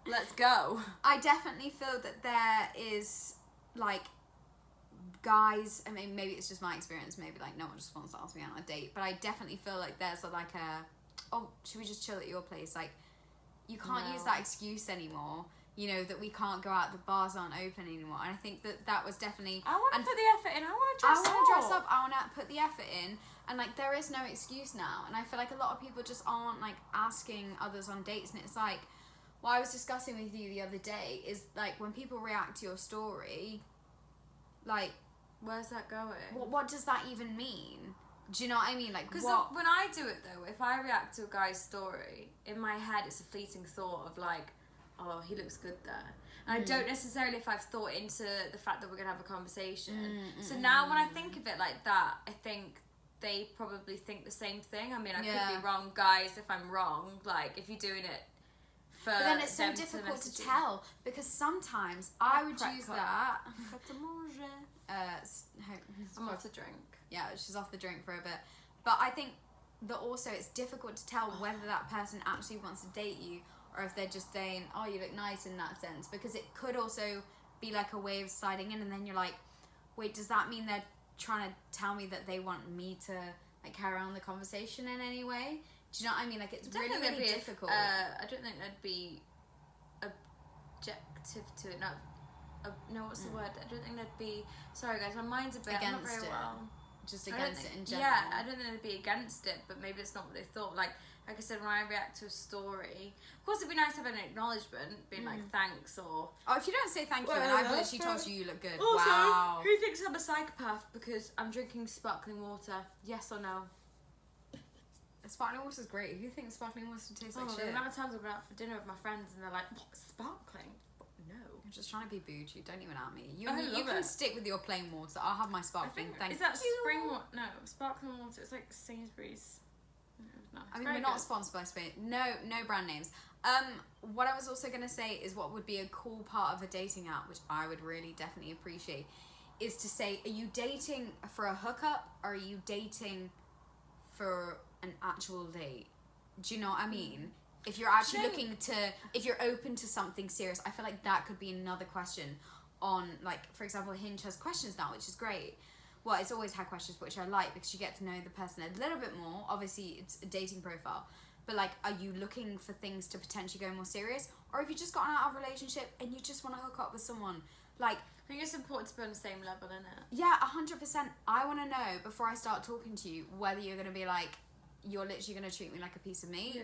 Let's go. I definitely feel that there is like guys, I mean, maybe it's just my experience, maybe like no one just wants to ask me out on a date, but I definitely feel like there's like oh, should we just chill at your place? Like, you can't use that excuse anymore, you know, that we can't go out, the bars aren't open anymore. And I think that was definitely, I want to and put the effort in. I want to I dress up. want to dress up, I want to put the effort in, and like there is no excuse now. And I feel like a lot of people just aren't like asking others on dates, and it's like what I was discussing with you the other day is like when people react to your story, like Where's that going? what does that even mean? Do you know what I mean? Like, Because what? when I do it though, if I react to a guy's story, in my head it's a fleeting thought of like, oh, he looks good there. And I don't necessarily if I've thought into the fact that we're going to have a conversation. So now when I think of it like that, I think they probably think the same thing. I mean, I could Yeah. be wrong, guys, if I'm wrong. Like, if you're doing it for But then it's so them difficult to message you. tell, because sometimes I would Crack use cut. that. I'm off to drink. Yeah, she's off the drink for a bit. But I think that also it's difficult to tell whether that person actually wants to date you, or if they're just saying, oh, you look nice in that sense. Because it could also be like a way of sliding in, and then you're like, wait, does that mean they're trying to tell me that they want me to like carry on the conversation in any way? Do you know what I mean? Like, it's really, really difficult. I don't think there'd be objective to it. No, what's the word? I don't think there'd be. Sorry, guys, my mind's a bit. I'm not Against very it. well. Just I don't against think- it in general. Yeah, I don't think they'd be against it, but maybe it's not what they thought. Like I said, when I react to a story, of course it'd be nice to have an acknowledgement, being like thanks or. Oh, if you don't say thank you, and I've literally told you look good. Also, Wow. who thinks I'm a psychopath because I'm drinking sparkling water? Yes or no? Sparkling water's great. Who thinks sparkling water tastes like The shit? amount of times I've been out for dinner with my friends and they're like, what, sparkling? No. I'm just trying to be bougie. Don't even at me. You, I you love can it. stick with your plain water. I'll have my sparkling. Thank is that you. spring water? No, sparkling water. It's like Sainsbury's. No, I mean, we're not sponsored by Spain. No brand names. What I was also gonna say is what would be a cool part of a dating app, which I would really definitely appreciate, is to say, are you dating for a hookup or are you dating for an actual date? Do you know what I mean? If you're actually if you're open to something serious, I feel like that could be another question on, like, for example, Hinge has questions now, which is great. Well, it's always had questions, which I like, because you get to know the person a little bit more. Obviously, it's a dating profile. But, like, are you looking for things to potentially go more serious? Or have you just gotten out of a relationship and you just want to hook up with someone? Like, I think it's important to be on the same level, isn't it? yeah, 100%. I want to know, before I start talking to you, whether you're going to be like, you're literally going to treat me like a piece of meat. Yeah.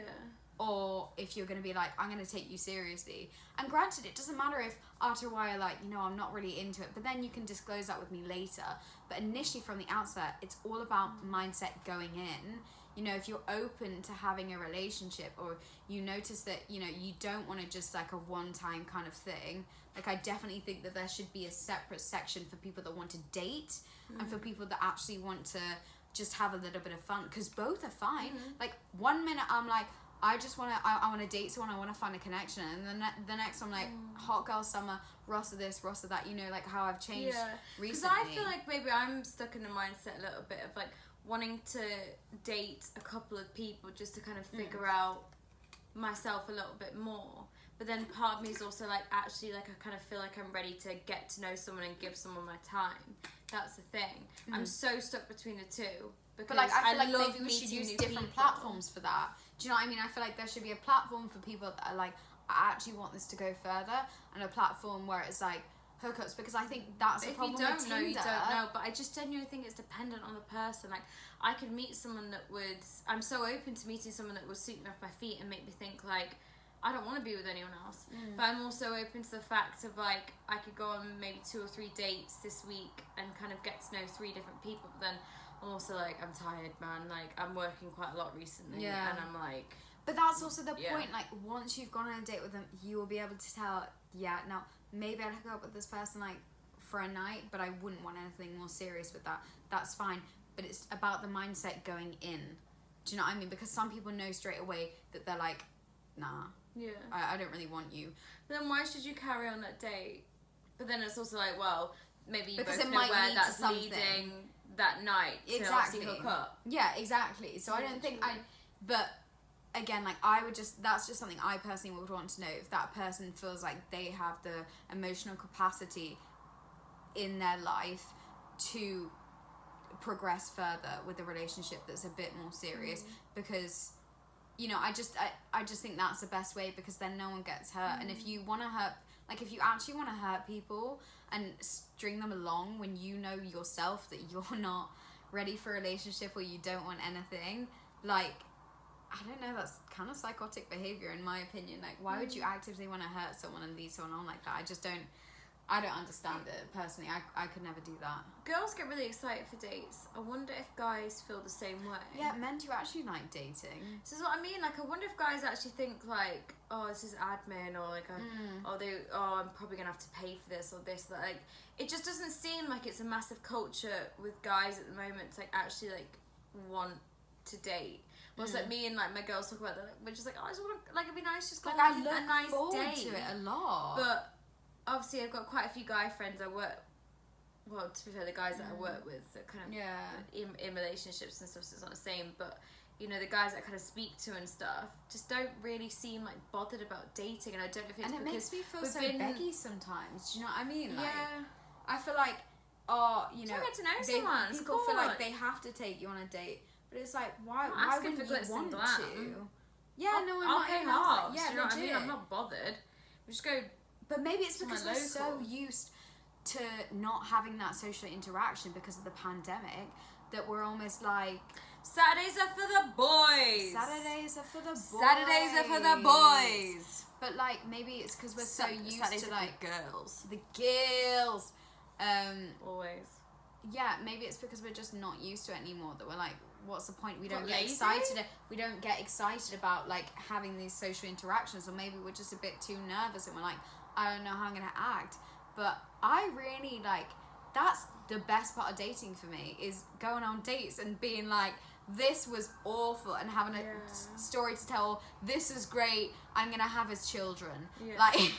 Or if you're going to be like, I'm going to take you seriously. And granted, it doesn't matter if after a while, like, you know, I'm not really into it, but then you can disclose that with me later. But initially, from the outset, it's all about mindset going in. You know, if you're open to having a relationship, or you notice that, you know, you don't want to just like a one-time kind of thing, like, I definitely think that there should be a separate section for people that want to date and for people that actually want to just have a little bit of fun, because both are fine. Like, one minute I'm like, I just want to, I want to date someone, I want to find a connection, and then the next I'm like, hot girl summer, Ross of this, Ross of that, you know, like how I've changed Because recently. I feel like maybe I'm stuck in the mindset a little bit of like wanting to date a couple of people just to kind of figure out myself a little bit more. But then part of me is also like, actually, like, I kind of feel like I'm ready to get to know someone and give someone my time. That's the thing. I'm so stuck between the two. Because But like, I feel like love maybe we should meeting use new different people. platforms for that. Do you know what I mean? I feel like there should be a platform for people that are like, I actually want this to go further, and a platform where it's like, hookups, because I think that's a If problem you don't with know, Tinder. you don't know. But I just genuinely think it's dependent on the person. Like, I could meet someone that would... I'm so open to meeting someone that would sweep me off my feet and make me think, like, I don't want to be with anyone else. But I'm also open to the fact of, like, I could go on maybe 2 or 3 dates this week and kind of get to know 3 different people. But then I'm also like, I'm tired, man. Like, I'm working quite a lot recently. Yeah. And I'm like... But that's also the Yeah. point, like, once you've gone on a date with them, you will be able to tell, yeah, now, maybe I'd hook up with this person, like, for a night, but I wouldn't want anything more serious with that. That's fine. But it's about the mindset going in. Do you know what I mean? Because some people know straight away that they're like, nah, Yeah. I don't really want you. But then why should you carry on that date? But then it's also like, well, maybe you Because both it know might where lead to that's something. leading that night to Exactly. obviously hook up. Yeah, exactly. So I don't think but again, like, that's just something I personally would want to know, if that person feels like they have the emotional capacity in their life to progress further with a relationship that's a bit more serious. Because, you know, I just think that's the best way, because then no one gets hurt. And if you want to hurt, like, if you actually want to hurt people and string them along when you know yourself that you're not ready for a relationship or you don't want anything, like, I don't know, that's kind of psychotic behavior in my opinion. Like, why would you actively want to hurt someone and lead someone on like that? I don't understand it personally. I could never do that. Girls get really excited for dates. I wonder if guys feel the same way. Yeah, men do actually like dating. This is what I mean. Like, I wonder if guys actually think like, oh, this is admin, or like, I'm probably gonna have to pay for this or this. Like, it just doesn't seem like it's a massive culture with guys at the moment to like actually like want to date. Whereas like me and like my girls talk about that, we're just like, oh, I just want to, like, it'd be nice just go Like, on I like, look a nice forward date. to it a lot. But obviously, I've got quite a few guy friends I work. Well, to be fair, the guys that I work with that kind of in relationships and stuff, so it's not the same. But you know, the guys that I kind of speak to and stuff just don't really seem like bothered about dating, and I don't know if it's and it because makes me feel we've so been- beggy sometimes. Do you know what I mean? Like, Yeah. I feel like, you know, get to know someone, it's people feel like cool. they have to take you on a date, but it's like, why not why asking wouldn't for you glitz want and glam. to? Yeah, no, I'm I'll not pay even half. asking. Yeah, Do you know what I mean? legit. I'm not bothered. We just go. But maybe it's to my because we're so local. used to not having that social interaction because of the pandemic that we're almost like, Saturdays are for the boys. Saturdays are for the boys. Saturdays are for the boys. But like, maybe it's because we're so used Saturdays to are for like girls. the girls. Always. Yeah, maybe it's because we're just not used to it anymore, that we're like, what's the point? We don't What, get lazy? excited. We don't get excited about like having these social interactions, or maybe we're just a bit too nervous and we're like, I don't know how I'm gonna act. But I really like, that's the best part of dating for me, is going on dates and being like, this was awful, and having a story to tell. This is great. I'm gonna have his children. Yeah. Like,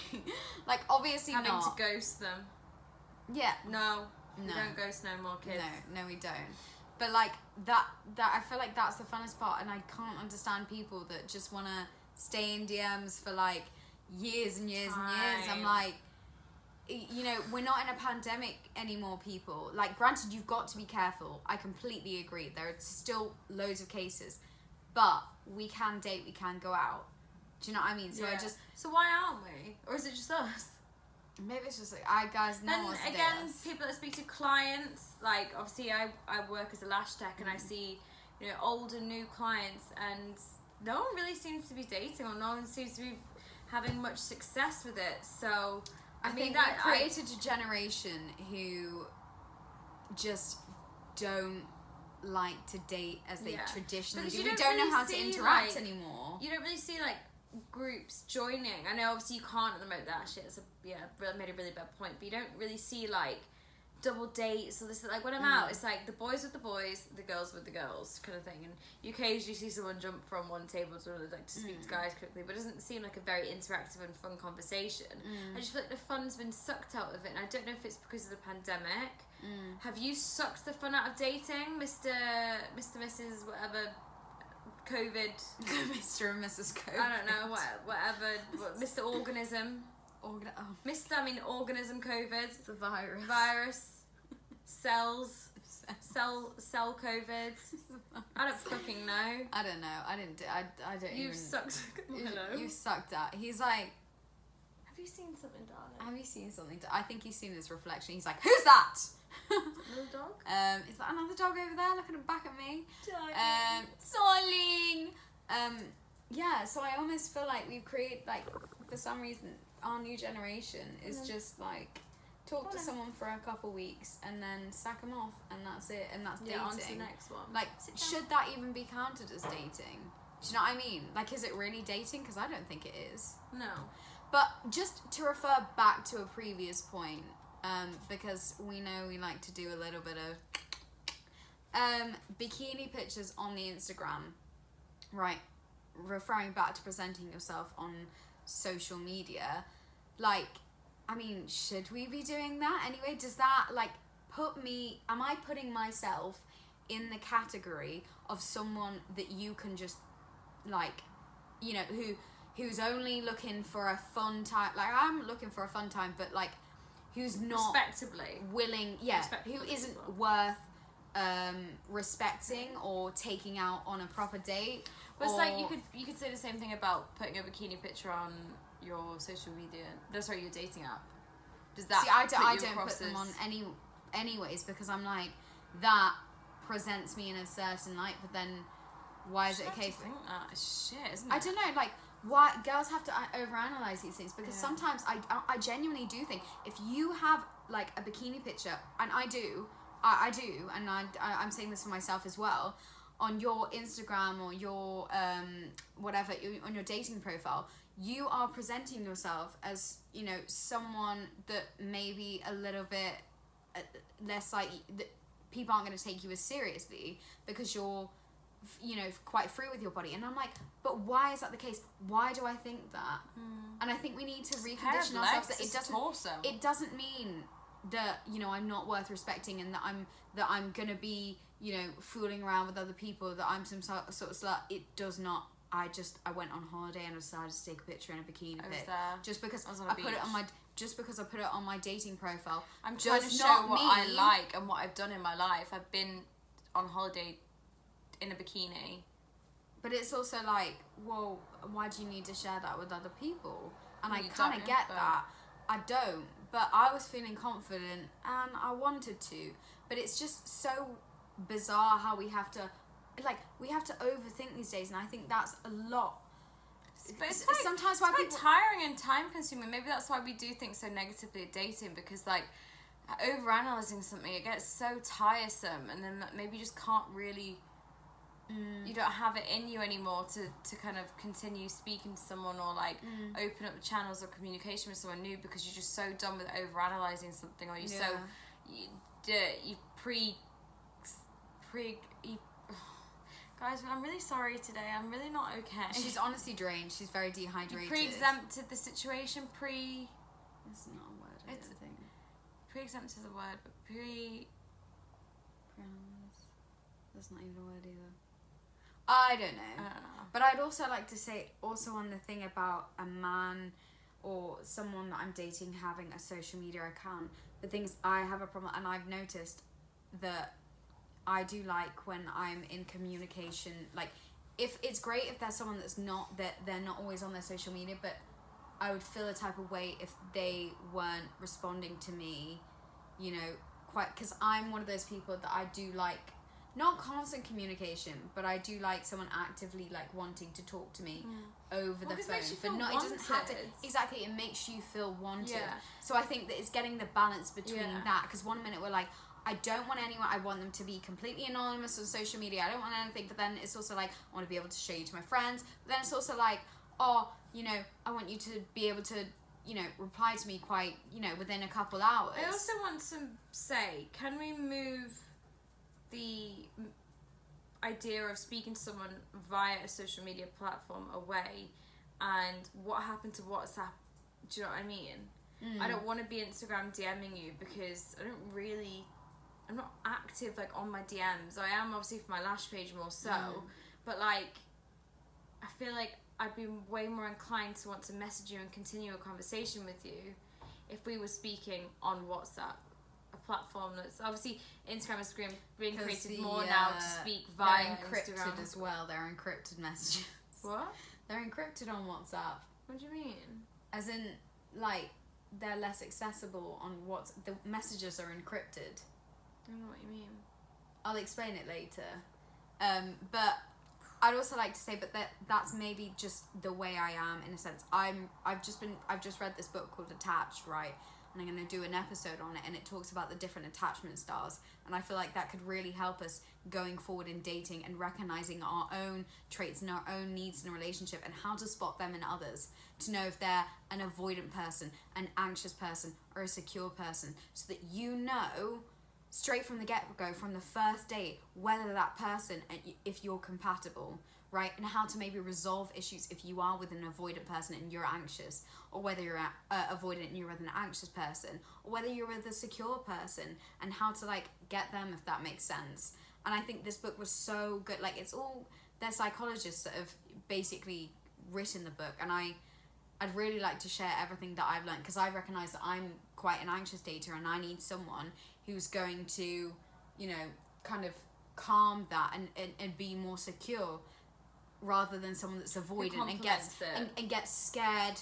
like obviously Having not. to ghost them. Yeah. No. We No. don't ghost no more kids. No, we don't. But like that I feel like that's the funnest part, and I can't understand people that just want to stay in DMs for like years and years and years. I'm Time. like, you know, we're not in a pandemic anymore, people. Like, granted, you've got to be careful. I completely agree. There are still loads of cases, but we can date, we can go out. Do you know what I mean? So Yeah. I just, So why aren't we? Or is it just us? maybe it's just like, guys, no one And wants to date again, us. people that speak to clients, like obviously I work as a lash tech, and I see, you know, old and new clients, and no one really seems to be dating, or no one seems to be having much success with it. So I mean, think that we created a generation who just don't like to date as they Yeah. traditionally Because do. you We don't don't know really how to see, interact like, anymore. you don't really see like groups joining. I know obviously you can't at the moment. That actually, it's made a really bad point. But you don't really see like double dates or this. Like when I'm out, it's like the boys with the boys, the girls with the girls kind of thing. And you occasionally see someone jump from one table to another, like to speak to guys quickly, but it doesn't seem like a very interactive and fun conversation. I just feel like the fun's been sucked out of it, and I don't know if it's because of the pandemic. Have you sucked the fun out of dating, Mr. Mrs. whatever, COVID? Mr. and Mrs. Cope. I don't know, whatever, Mr. Organism. Organism COVID. It's a virus. Cells. Cell COVID. I don't fucking know. I don't know. I don't You've even. sucked. MYLO. You sucked at. He's like, Have you seen something, darling? Have you seen something? I think he's seen his reflection. He's like, who's that? Little dog? Is that another dog over there looking back at me? Darling. Darling. Yeah, so I almost feel like we've created, like, for some reason, our new generation is just like, talk to someone for a couple weeks and then sack them off, and that's it, and that's dating. On to the next one. Like, should that even be counted as dating? Do you know what I mean? Like, is it really dating? Because I don't think it is. No. But just to refer back to a previous point, because we know we like to do a little bit of bikini pictures on the Instagram, right? Referring back to presenting yourself on social media, like, I mean, should we be doing that anyway? Does that, like, am I putting myself in the category of someone that you can just, like, you know, who's only looking for a fun time? Like, I'm looking for a fun time, but, like, who's not respectably willing, who isn't worth respecting or taking out on a proper date. But it's like you could say the same thing about putting a bikini picture on your social media. No, sorry, your dating app. Does that? See, I don't put them on anyways, because I'm like, that presents me in a certain light. But then, why is it okay for? Shit, isn't it? I don't know, like, why girls have to overanalyze these things, because sometimes I genuinely do think if you have, like, a bikini picture, and I do, and I'm saying this for myself as well, on your Instagram or your whatever, on your dating profile, you are presenting yourself as, you know, someone that maybe a little bit less, like, people aren't going to take you as seriously because you're, you know, quite free with your body. And I'm like, but why is that the case? Why do I think that? And I think we need to recondition ourselves that it doesn't mean that, you know, I'm not worth respecting, and that I'm gonna be, you know, fooling around with other people, that I'm some sort of slut. It does not. I went on holiday and I decided to take a picture in a bikini pic just because I put it on my dating profile. I'm trying to show what I like and what I've done in my life. I've been on holiday in a bikini. But it's also like, well, why do you need to share that with other people? And I kind of get that. I don't. But I was feeling confident and I wanted to. But it's just so bizarre how we have to overthink these days, and I think that's a lot. But it's like, sometimes why people tiring and time consuming. Maybe that's why we do think so negatively of dating, because, like, overanalyzing something, it gets so tiresome, and then maybe you just can't really, you don't have it in you anymore to kind of continue speaking to someone, or, like, open up the channels of communication with someone new, because you're just so done with overanalyzing something, or Guys, I'm really sorry today. I'm really not okay. She's honestly drained. She's very dehydrated. Pre-exempted the situation. It's not a word. I don't think. Pre-exempted is a word, but That's not even a word either. I don't know. But I'd also like to say, also on the thing about a man or someone that I'm dating having a social media account, the thing is, I have a problem, and I've noticed that I do like when I'm in communication, like, if it's great if there's someone that they're not always on their social media, but I would feel a type of way if they weren't responding to me, you know, quite, because I'm one of those people that I do like, not constant communication, but I do like someone actively, like, wanting to talk to me over the phone. But not, it doesn't have to, exactly, it makes you feel wanted. Yeah. So I think that it's getting the balance between that, because one minute we're like, I don't want anyone, I want them to be completely anonymous on social media, I don't want anything, but then it's also like, I want to be able to show you to my friends, but then it's also like, oh, you know, I want you to be able to, you know, reply to me quite, you know, within a couple hours. I also want to say, can we move the idea of speaking to someone via a social media platform away, and what happened to WhatsApp? Do you know what I mean? I don't want to be Instagram DMing you, because I'm not active, like, on my DMs. I am obviously for my lash page more so, but, like, I feel like I'd be way more inclined to want to message you and continue a conversation with you if we were speaking on WhatsApp, a platform that's obviously Instagram has being created more now to speak via they're encrypted Instagram as well. They're encrypted messages. What? They're encrypted on WhatsApp. What do you mean? As in, like they're less accessible on what the messages are encrypted. I don't know what you mean. I'll explain it later. But I'd also like to say, but that's maybe just the way I am in a sense. I've just read this book called Attached, right? And I'm going to do an episode on it, and it talks about the different attachment styles, and I feel like that could really help us going forward in dating and recognizing our own traits and our own needs in a relationship and how to spot them in others, to know if they're an avoidant person, an anxious person, or a secure person, so that you know straight from the get-go, from the first date, whether that person, if you're compatible, right? And how to maybe resolve issues if you are with an avoidant person and you're anxious, or whether you're avoidant and you're with an anxious person, or whether you're with a secure person, and how to like get them, if that makes sense. And I think this book was so good. Like, it's all, they're psychologists that have basically written the book, and I'd really like to share everything that I've learned, because I recognise that I'm quite an anxious dater, and I need someone who's going to, you know, kind of calm that and be more secure, rather than someone that's avoidant and gets scared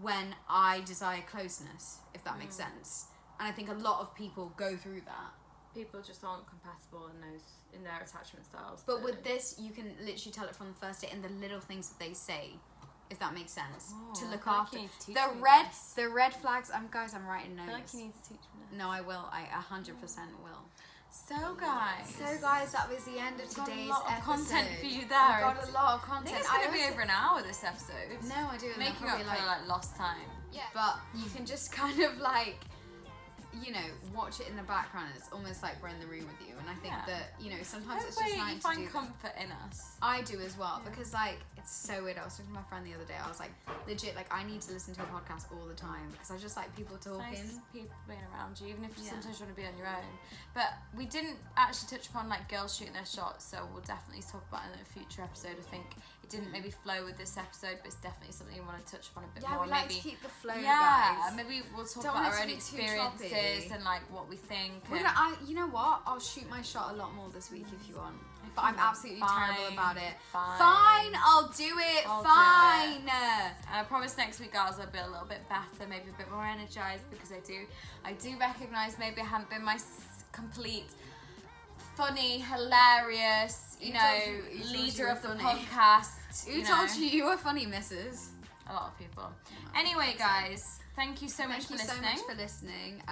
when I desire closeness, if that makes sense. And I think a lot of people go through that. People just aren't compatible in their attachment styles. But with this, you can literally tell it from the first date in the little things that they say, if that makes sense. To look after the red flags. Guys, I'm writing notes. I feel like you need to teach me this. No, I will. I 100% will. So guys, that was the end of today's a lot of episode. content for you there. Got a lot of I content. think it's gonna be over an hour this episode. No, I do. Making up for like lost time. Yeah, but you can just kind of like, you know, watch it in the background. It's almost like we're in the room with you. And I think that, you know, sometimes it's just nice to find do comfort in us. I do as well, because like it's so weird. I was talking to my friend the other day. I was like, legit, like I need to listen to a podcast all the time, because I just like people talking. Nice people being around you, even if you sometimes want to be on your own. But we didn't actually touch upon like girls shooting their shots, so we'll definitely talk about it in a future episode. I think it didn't maybe flow with this episode, but it's definitely something you want to touch upon a bit more. Yeah, we like maybe to keep the flow, yeah, guys. maybe we'll talk Don't about want our it own to be too experiences choppy. and like what we think. You know what? I'll shoot my shot a lot more this week if you want. But I'm absolutely terrible about it. Fine, I'll do it. Fine. And I promise next week, girls, I'll be a little bit better, maybe a bit more energized, because I do recognise maybe I haven't been my complete funny, hilarious, leader of the podcast. Who told you were funny, missus? A lot of people. Anyway, guys, thank you so much for listening.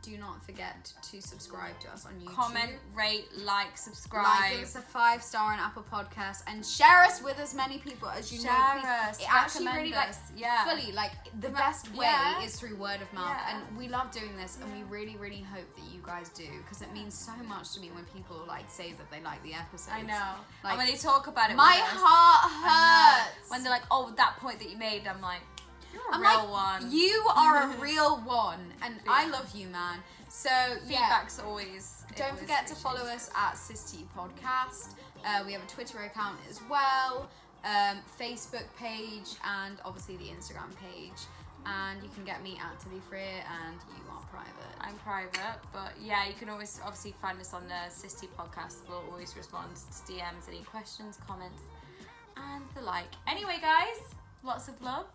Do not forget to subscribe to us on YouTube. Comment, rate, subscribe. Give us a 5-star on Apple Podcasts, and share us with as many people as you know. Please. It actually really fully the best way is through word of mouth, and we love doing this, and we really, really hope that you guys do, because it means so much to me when people say that they like the episode. I know. And when they talk about it, my heart hurts. When they're like, "Oh, that point that you made," I'm like, I'm real one. You are a real one, and I love you, man. So feedback's always. Don't forget to follow us at SisTea Podcast. We have a Twitter account as well, Facebook page, and obviously the Instagram page. And you can get me at To Be Free, and you are private. I'm private, but yeah, you can always obviously find us on the SisTea Podcast. We'll always respond to DMs, any questions, comments, and the like. Anyway, guys, lots of love.